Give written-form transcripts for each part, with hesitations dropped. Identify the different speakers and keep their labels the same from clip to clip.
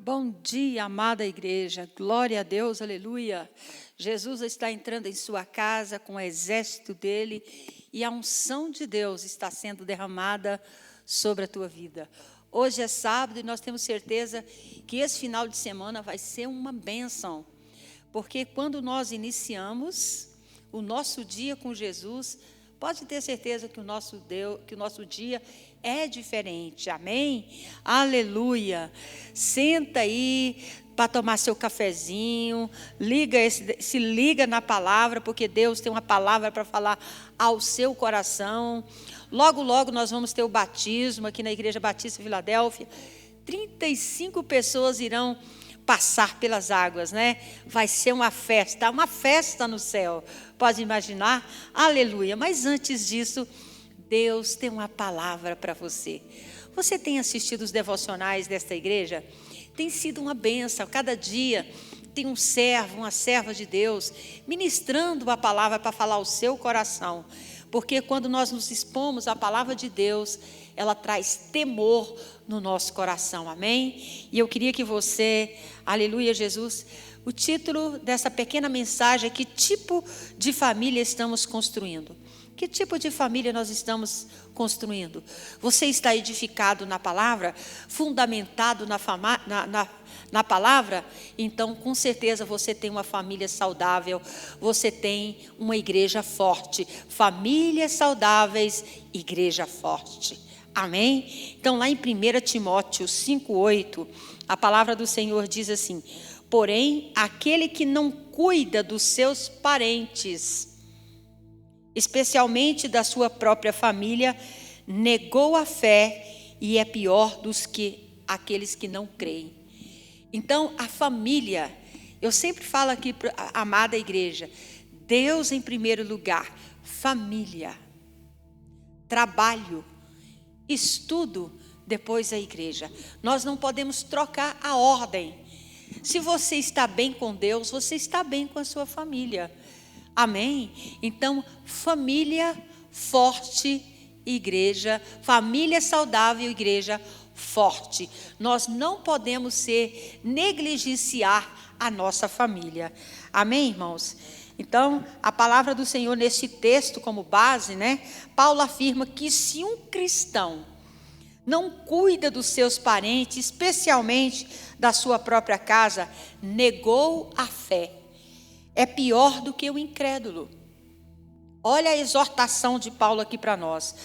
Speaker 1: Bom dia, amada igreja, glória a Deus, aleluia. Jesus está entrando em sua casa com o exército dele e a unção de Deus está sendo derramada sobre a tua vida. Hoje é sábado e nós temos certeza que esse final de semana vai ser uma bênção, porque quando nós iniciamos o nosso dia com Jesus, pode ter certeza que o nosso dia é diferente, amém? Aleluia! Senta aí para tomar seu cafezinho, se liga na palavra, porque Deus tem uma palavra para falar ao seu coração. Logo, logo nós vamos ter o batismo aqui na Igreja Batista Filadélfia. 35 pessoas irão passar pelas águas, né? Vai ser uma festa no céu. Pode imaginar? Aleluia. Mas antes disso, Deus tem uma palavra para você. Você tem assistido os devocionais desta igreja? Tem sido uma bênção. Cada dia tem um servo, uma serva de Deus, ministrando uma palavra para falar ao seu coração. Porque quando nós nos expomos à palavra de Deus, ela traz temor no nosso coração, amém? E eu queria que você, aleluia Jesus, o título dessa pequena mensagem é: que tipo de família estamos construindo? Que tipo de família nós estamos construindo? Você está edificado na palavra, fundamentado na palavra? Então, com certeza, você tem uma família saudável, você tem uma igreja forte. Famílias saudáveis, igreja forte. Amém? Então, lá em 1 Timóteo 5,8, a palavra do Senhor diz assim: porém, aquele que não cuida dos seus parentes, especialmente da sua própria família, negou a fé e é pior dos que aqueles que não creem. Então, a família, eu sempre falo aqui para a amada igreja, Deus em primeiro lugar, família, trabalho, estudo, depois a igreja. Nós não podemos trocar a ordem. Se você está bem com Deus, você está bem com a sua família. Amém? Então, família forte, igreja, família saudável, igreja forte. Nós não podemos negligenciar a nossa família. Amém, irmãos? Então, a palavra do Senhor nesse texto como base, né? Paulo afirma que se um cristão não cuida dos seus parentes, especialmente da sua própria casa, negou a fé. É pior do que o incrédulo. Olha a exortação de Paulo aqui para nós.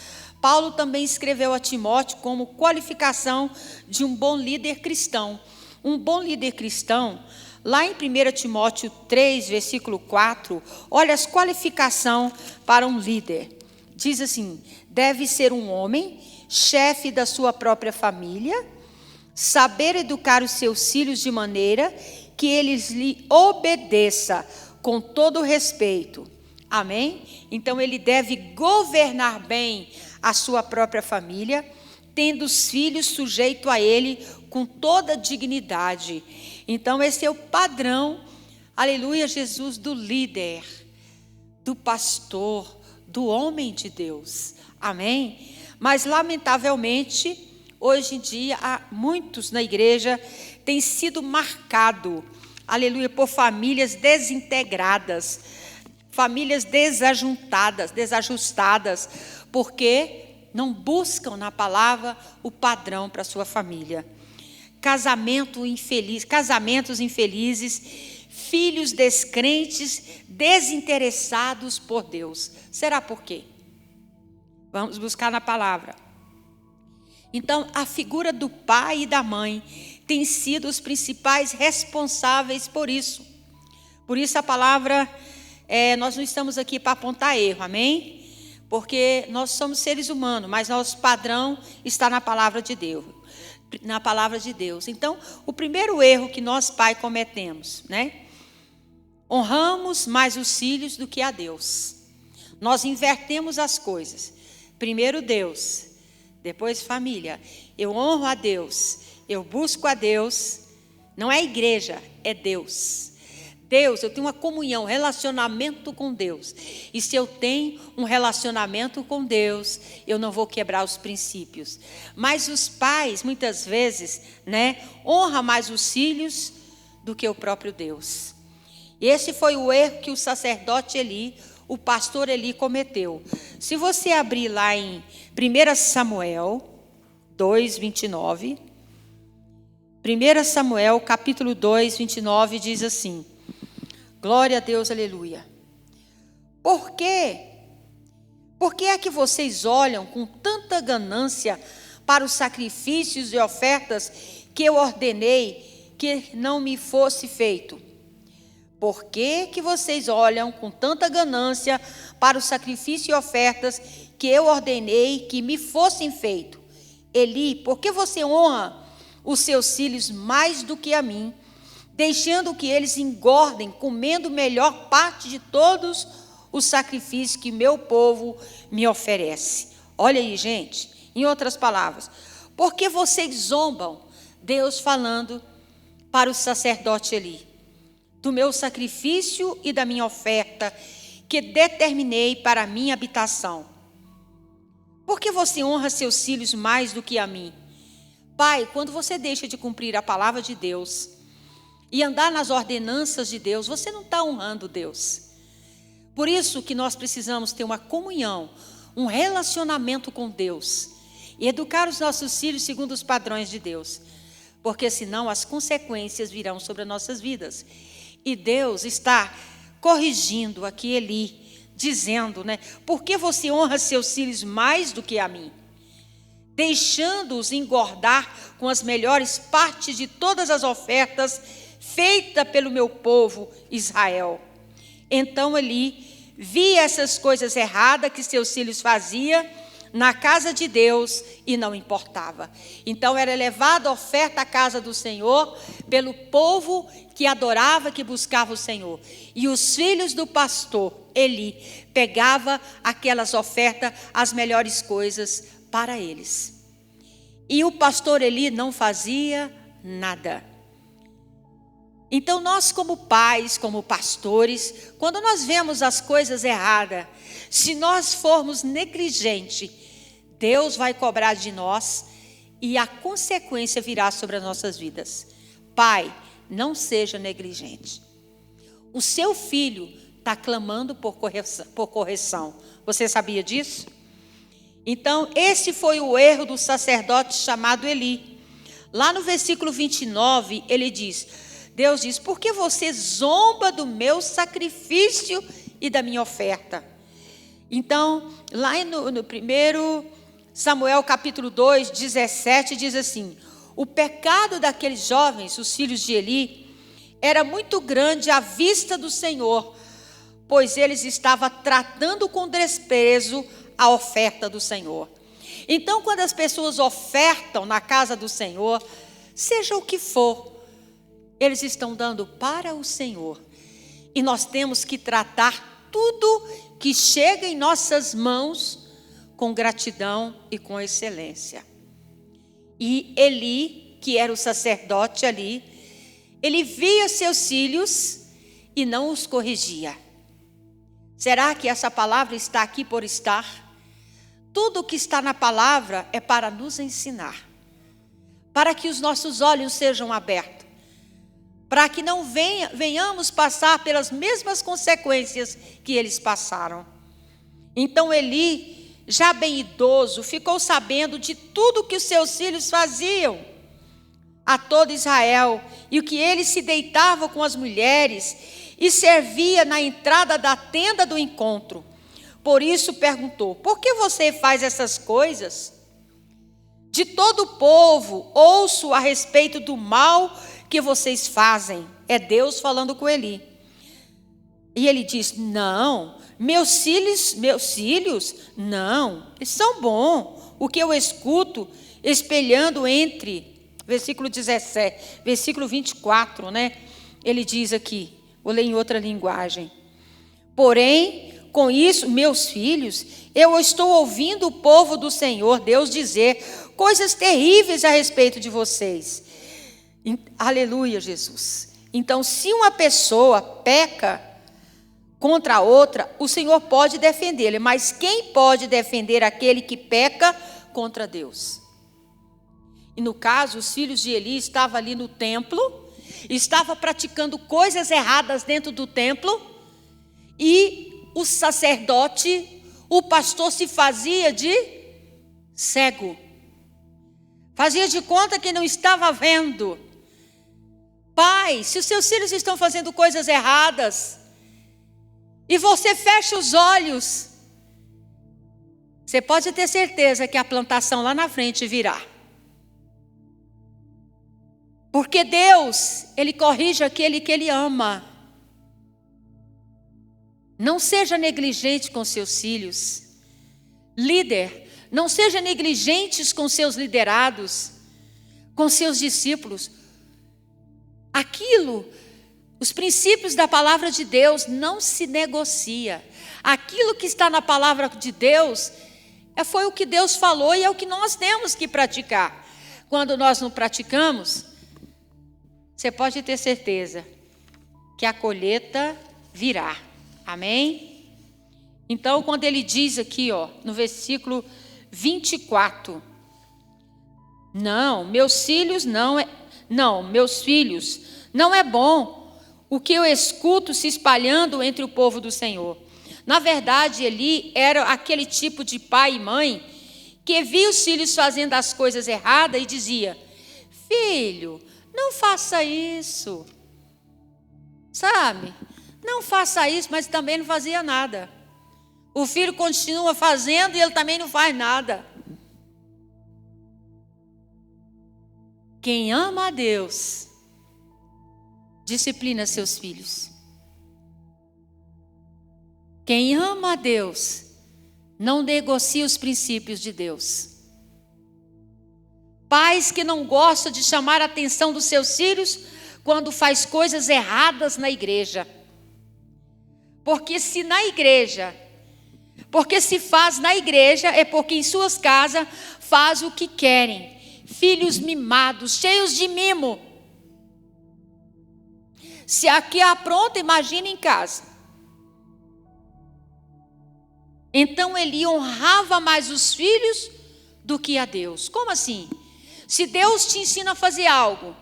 Speaker 1: Paulo também escreveu a Timóteo como qualificação de um bom líder cristão. Um bom líder cristão, lá em 1 Timóteo 3, versículo 4, olha as qualificações para um líder. Diz assim: deve ser um homem, chefe da sua própria família, saber educar os seus filhos de maneira que eles lhe obedeçam com todo respeito. Amém? Então ele deve governar bem a sua própria família, tendo os filhos sujeitos a ele com toda dignidade. Então esse é o padrão, aleluia Jesus, do líder, do pastor, do homem de Deus. Amém? Mas lamentavelmente, hoje em dia, há muitos na igreja têm sido marcados, aleluia, por famílias desintegradas, famílias desajustadas, porque não buscam na palavra o padrão para a sua família. Casamentos infelizes, filhos descrentes, desinteressados por Deus. Será por quê? Vamos buscar na palavra. Então, a figura do pai e da mãe tem sido os principais responsáveis por isso. Por isso a palavra, nós não estamos aqui para apontar erro, amém? Porque nós somos seres humanos, mas nosso padrão está na palavra de Deus. Na palavra de Deus. Então, o primeiro erro que nós, pais, cometemos, né? Honramos mais os filhos do que a Deus. Nós invertemos as coisas. Primeiro Deus, depois família. Eu honro a Deus, eu busco a Deus. Não é igreja, é Deus. Deus, eu tenho uma comunhão, relacionamento com Deus. E se eu tenho um relacionamento com Deus, eu não vou quebrar os princípios. Mas os pais, muitas vezes, honram mais os filhos do que o próprio Deus. Esse foi o erro que o sacerdote Eli, o pastor Eli, cometeu. Se você abrir lá em 1 Samuel 2, 29, 1 Samuel capítulo 2, 29, diz assim: glória a Deus, aleluia. Por quê? Por que é que vocês olham com tanta ganância para os sacrifícios e ofertas que eu ordenei que não me fosse feito? Por que que vocês olham com tanta ganância para o sacrifício e ofertas que eu ordenei que me fossem feito? Eli, por que você honra os seus filhos mais do que a mim, deixando que eles engordem, comendo melhor parte de todos os sacrifícios que meu povo me oferece? Olha aí, gente, em outras palavras, porque vocês zombam, Deus falando para o sacerdote Eli, do meu sacrifício e da minha oferta, que determinei para a minha habitação. Por que você honra seus filhos mais do que a mim? Pai, quando você deixa de cumprir a palavra de Deus e andar nas ordenanças de Deus, você não está honrando Deus. Por isso que nós precisamos ter uma comunhão, um relacionamento com Deus e educar os nossos filhos segundo os padrões de Deus, porque senão as consequências virão sobre as nossas vidas. E Deus está corrigindo aqui Eli, dizendo, por que você honra seus filhos mais do que a mim, deixando-os engordar com as melhores partes de todas as ofertas feitas pelo meu povo Israel? Então Eli via essas coisas erradas que seus filhos faziam na casa de Deus e não importava. Então era levada a oferta à casa do Senhor pelo povo que adorava, que buscava o Senhor. E os filhos do pastor Eli pegava aquelas ofertas, as melhores coisas para eles. E o pastor Eli não fazia nada. Então nós, como pais, como pastores, quando nós vemos as coisas erradas, se nós formos negligentes, Deus vai cobrar de nós e a consequência virá sobre as nossas vidas. Pai, não seja negligente. O seu filho está clamando por correção. Você sabia disso? Então, esse foi o erro do sacerdote chamado Eli. Lá no versículo 29, ele diz, Deus diz, por que você zomba do meu sacrifício e da minha oferta? Então, lá no primeiro Samuel capítulo 2, 17, diz assim, o pecado daqueles jovens, os filhos de Eli, era muito grande à vista do Senhor, pois eles estavam tratando com desprezo a oferta do Senhor. Então, quando as pessoas ofertam na casa do Senhor, seja o que for, eles estão dando para o Senhor. E nós temos que tratar tudo que chega em nossas mãos com gratidão e com excelência. E Eli, que era o sacerdote ali, ele via seus filhos e não os corrigia. Será que essa palavra está aqui por estar? Tudo o que está na palavra é para nos ensinar, para que os nossos olhos sejam abertos, para que não venhamos passar pelas mesmas consequências que eles passaram. Então Eli, já bem idoso, ficou sabendo de tudo que os seus filhos faziam a todo Israel, e o que eles se deitavam com as mulheres e servia na entrada da tenda do encontro. Por isso perguntou, por que você faz essas coisas? De todo o povo ouço a respeito do mal que vocês fazem. É Deus falando com Eli. E ele diz, não, meus filhos, não, eles são bons. O que eu escuto, espelhando entre, versículo 17, versículo 24, ele diz aqui, vou ler em outra linguagem. Porém, com isso, meus filhos, eu estou ouvindo o povo do Senhor, Deus, dizer coisas terríveis a respeito de vocês. Aleluia, Jesus. Então, se uma pessoa peca contra a outra, o Senhor pode defendê-lo, mas quem pode defender aquele que peca contra Deus? E no caso, os filhos de Eli estavam ali no templo, estavam praticando coisas erradas dentro do templo, e o sacerdote, o pastor, se fazia de cego, fazia de conta que não estava vendo. Pai, se os seus filhos estão fazendo coisas erradas e você fecha os olhos, você pode ter certeza que a plantação lá na frente virá. Porque Deus, Ele corrige aquele que Ele ama. Não seja negligente com seus filhos. Líder, não seja negligente com seus liderados, com seus discípulos. Os princípios da palavra de Deus não se negocia. Aquilo que está na palavra de Deus, foi o que Deus falou e é o que nós temos que praticar. Quando nós não praticamos, você pode ter certeza que a colheita virá. Amém? Então, quando ele diz aqui, no versículo 24, meus filhos, não é bom o que eu escuto se espalhando entre o povo do Senhor. Na verdade, Eli era aquele tipo de pai e mãe que via os filhos fazendo as coisas erradas e dizia: filho, não faça isso, sabe? Não faça isso, mas também não fazia nada. O filho continua fazendo e ele também não faz nada. Quem ama a Deus, disciplina seus filhos. Quem ama a Deus, não negocia os princípios de Deus. Pais que não gostam de chamar a atenção dos seus filhos quando faz coisas erradas na igreja. Porque se faz na igreja, é porque em suas casas faz o que querem. Filhos mimados, cheios de mimo. Se aqui apronta, imagina em casa. Então ele honrava mais os filhos do que a Deus. Como assim? Se Deus te ensina a fazer algo,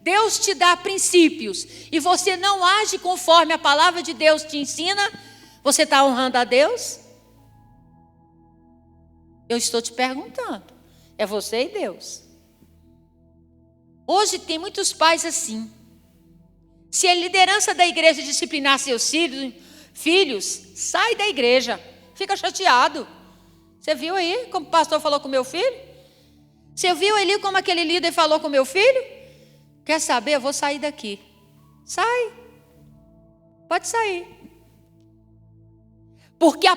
Speaker 1: Deus te dá princípios, e você não age conforme a palavra de Deus te ensina, você está honrando a Deus? Eu estou te perguntando. É você e Deus. Hoje tem muitos pais assim. Se a liderança da igreja disciplinar seus filhos, sai da igreja. Fica chateado. Você viu aí como o pastor falou com o meu filho? Você viu ali como aquele líder falou com o meu filho? Quer saber? Eu vou sair daqui. Sai. Pode sair. Porque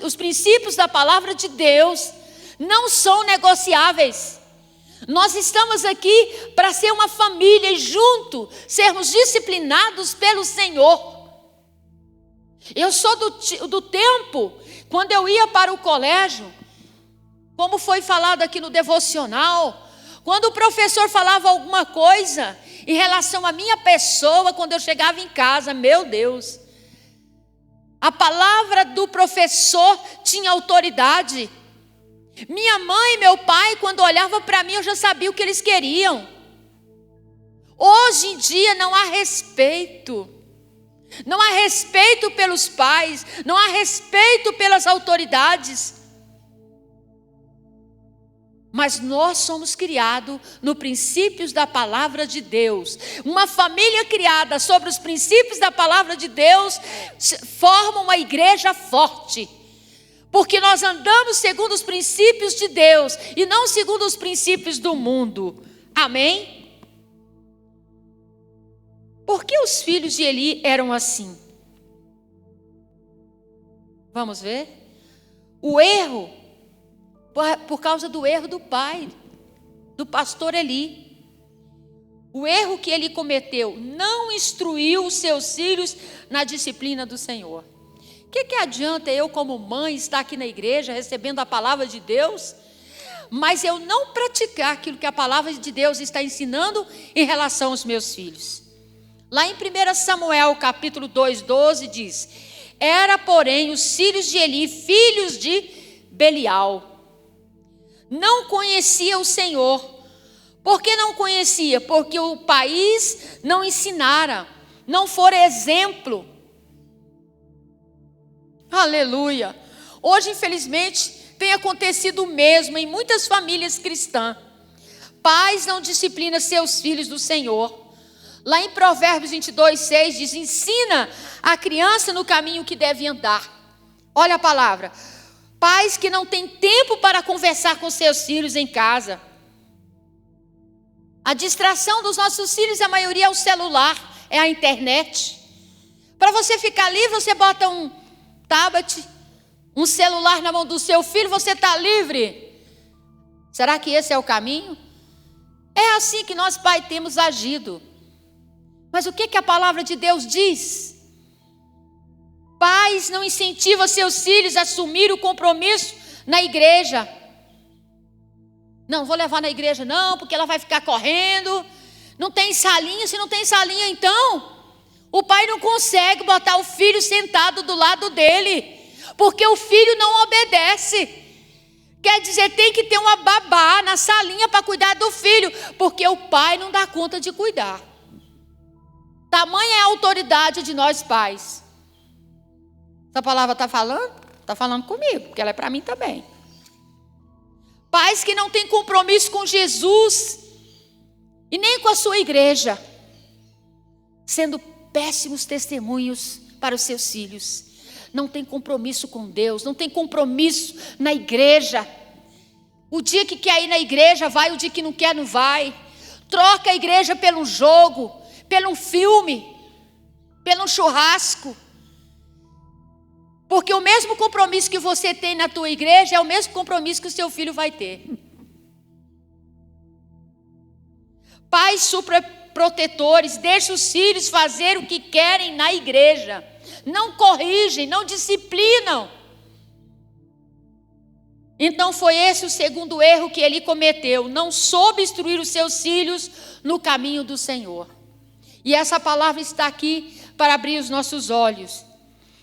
Speaker 1: os princípios da palavra de Deus não são negociáveis. Nós estamos aqui para ser uma família e junto sermos disciplinados pelo Senhor. Eu sou do tempo, quando eu ia para o colégio, como foi falado aqui no devocional, quando o professor falava alguma coisa em relação à minha pessoa, quando eu chegava em casa, meu Deus, a palavra do professor tinha autoridade. Minha mãe e meu pai, quando olhavam para mim, eu já sabia o que eles queriam. Hoje em dia não há respeito. Não há respeito pelos pais, não há respeito pelas autoridades. Mas nós somos criados nos princípios da palavra de Deus. Uma família criada sobre os princípios da palavra de Deus forma uma igreja forte. Porque nós andamos segundo os princípios de Deus e não segundo os princípios do mundo. Amém? Por que os filhos de Eli eram assim? Vamos ver? O erro, por causa do erro do pai, do pastor Eli. O erro que ele cometeu, não instruiu os seus filhos na disciplina do Senhor. O que adianta eu, como mãe, estar aqui na igreja recebendo a palavra de Deus, mas eu não praticar aquilo que a palavra de Deus está ensinando em relação aos meus filhos? Lá em 1 Samuel, capítulo 2:12, diz: era, porém, os filhos de Eli, filhos de Belial. Não conhecia o Senhor. Por que não conhecia? Porque o país não ensinara, não for exemplo. Aleluia. Hoje, infelizmente, tem acontecido o mesmo em muitas famílias cristãs. Pais não disciplinam seus filhos do Senhor. Lá em Provérbios 22:6 diz: ensina a criança no caminho que deve andar. Olha a palavra. Pais que não têm tempo para conversar com seus filhos em casa. A distração dos nossos filhos, a maioria é o celular, é a internet. Para você ficar livre, você bota um tablet, um celular na mão do seu filho, você está livre. Será que esse é o caminho? É assim que nós, pais, temos agido. Mas o que a palavra de Deus diz? Pais não incentivam seus filhos a assumir o compromisso na igreja. Não, vou levar na igreja não, porque ela vai ficar correndo. Não tem salinha, se não tem salinha então, o pai não consegue botar o filho sentado do lado dele, porque o filho não obedece. Quer dizer, tem que ter uma babá na salinha para cuidar do filho, porque o pai não dá conta de cuidar. Tamanha é a autoridade de nós pais. Essa palavra está falando? Está falando comigo, porque ela é para mim também. Pais que não têm compromisso com Jesus e nem com a sua igreja, sendo péssimos testemunhos para os seus filhos. Não tem compromisso com Deus, não tem compromisso na igreja. O dia que quer ir na igreja vai, o dia que não quer não vai. Troca a igreja pelo jogo, pelo filme, pelo churrasco. Porque o mesmo compromisso que você tem na tua igreja é o mesmo compromisso que o seu filho vai ter. Pais superprotetores deixam os filhos fazer o que querem na igreja. Não corrigem, não disciplinam. Então foi esse o segundo erro que ele cometeu. Não soube instruir os seus filhos no caminho do Senhor. E essa palavra está aqui para abrir os nossos olhos.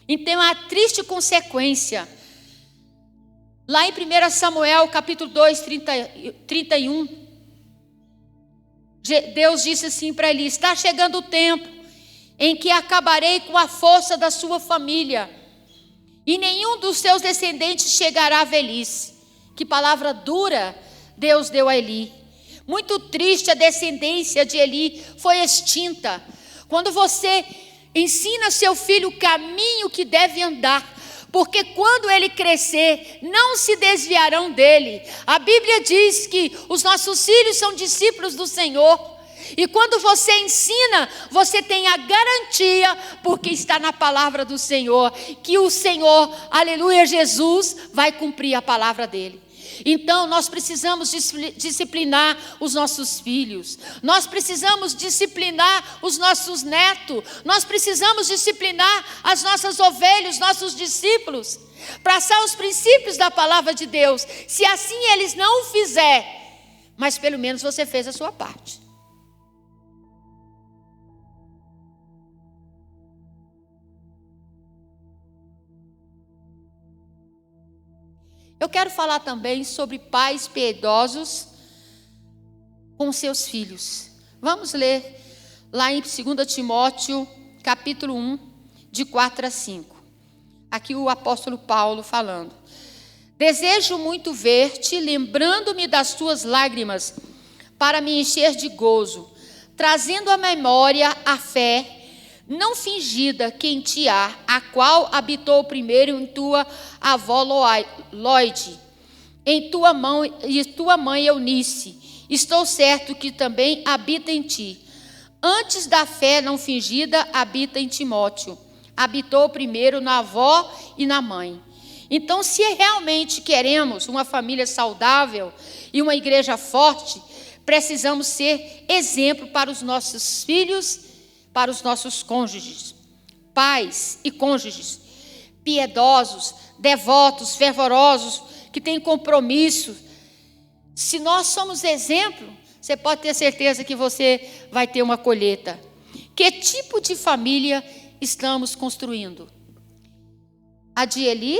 Speaker 1: Então, a triste consequência, lá em 1 Samuel, capítulo 2, 31, Deus disse assim para Eli: está chegando o tempo em que acabarei com a força da sua família, e nenhum dos seus descendentes chegará à velhice. Que palavra dura Deus deu a Eli. Muito triste, a descendência de Eli foi extinta. Quando você ensina seu filho o caminho que deve andar, porque quando ele crescer, não se desviarão dele. A Bíblia diz que os nossos filhos são discípulos do Senhor. E quando você ensina, você tem a garantia, porque está na palavra do Senhor, que o Senhor, aleluia, Jesus, vai cumprir a palavra dele. Então nós precisamos disciplinar os nossos filhos, nós precisamos disciplinar os nossos netos, nós precisamos disciplinar as nossas ovelhas, nossos discípulos, passar os princípios da palavra de Deus. Se assim eles não fizerem, mas pelo menos você fez a sua parte. Eu quero falar também sobre pais piedosos com seus filhos. Vamos ler lá em 2 Timóteo, capítulo 1, de 4 a 5. Aqui o apóstolo Paulo falando. Desejo muito ver-te, lembrando-me das tuas lágrimas, para me encher de gozo, trazendo à memória a fé não fingida que em ti há, a qual habitou primeiro em tua avó Loide, em tua mãe e tua mãe Eunice. Estou certo que também habita em ti. Antes da fé não fingida, habita em Timóteo. Habitou primeiro na avó e na mãe. Então, se realmente queremos uma família saudável e uma igreja forte, precisamos ser exemplo para os nossos filhos, para os nossos cônjuges, pais e cônjuges, piedosos, devotos, fervorosos, que têm compromisso. Se nós somos exemplo, você pode ter certeza que você vai ter uma colheita. Que tipo de família estamos construindo? A de Eli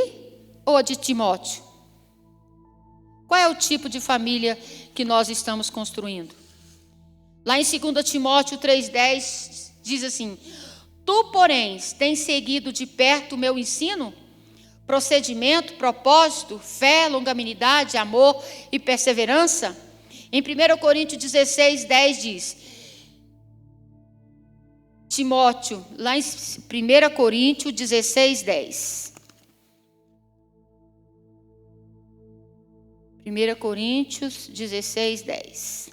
Speaker 1: ou a de Timóteo? Qual é o tipo de família que nós estamos construindo? Lá em 2 Timóteo 3,10 diz assim: tu, porém, tens seguido de perto o meu ensino, procedimento, propósito, fé, longanimidade, amor e perseverança? Em 1 Coríntios 16:10 diz, Timóteo, lá em 1 Coríntios 16:10. 1 Coríntios 16:10.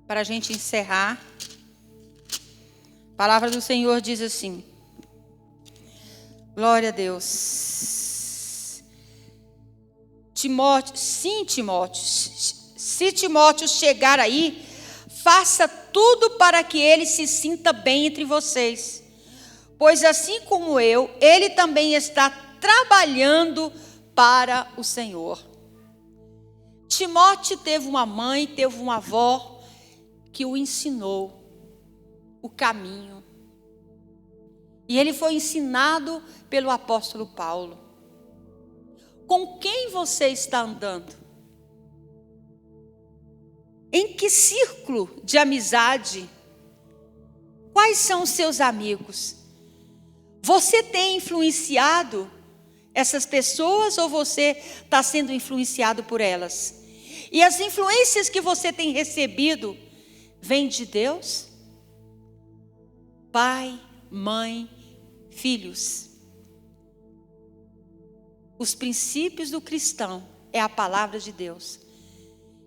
Speaker 1: Para a gente encerrar, a palavra do Senhor diz assim: glória a Deus. Timóteo, sim, Timóteo, se Timóteo chegar aí, faça tudo para que ele se sinta bem entre vocês, pois assim como eu, ele também está trabalhando para o Senhor. Timóteo teve uma mãe, teve uma avó que o ensinou o caminho. E ele foi ensinado pelo apóstolo Paulo. Com quem você está andando? Em que círculo de amizade? Quais são os seus amigos? Você tem influenciado essas pessoas ou você está sendo influenciado por elas? E as influências que você tem recebido vêm de Deus? Pai, mãe, filhos. Os princípios do cristão é a palavra de Deus.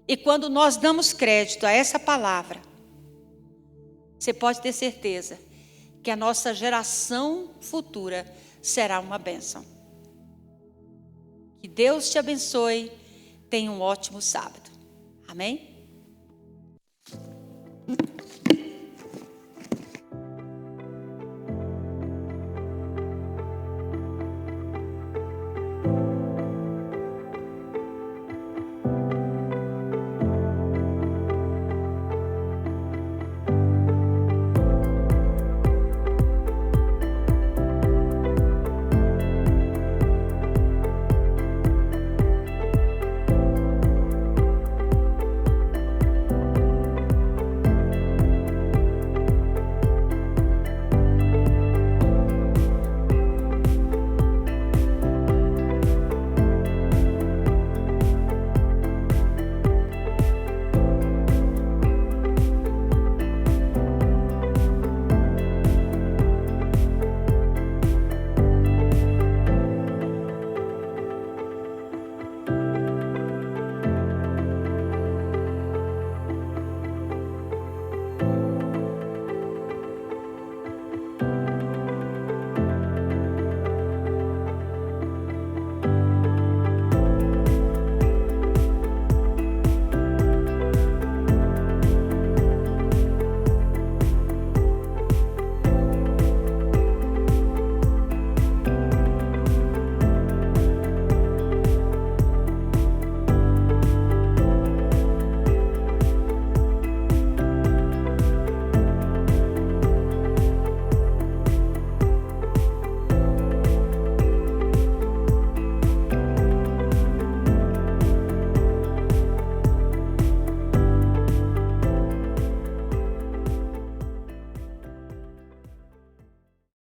Speaker 1: E quando nós damos crédito a essa palavra, você pode ter certeza que a nossa geração futura será uma bênção. Que Deus te abençoe. Tenha um ótimo sábado. Amém?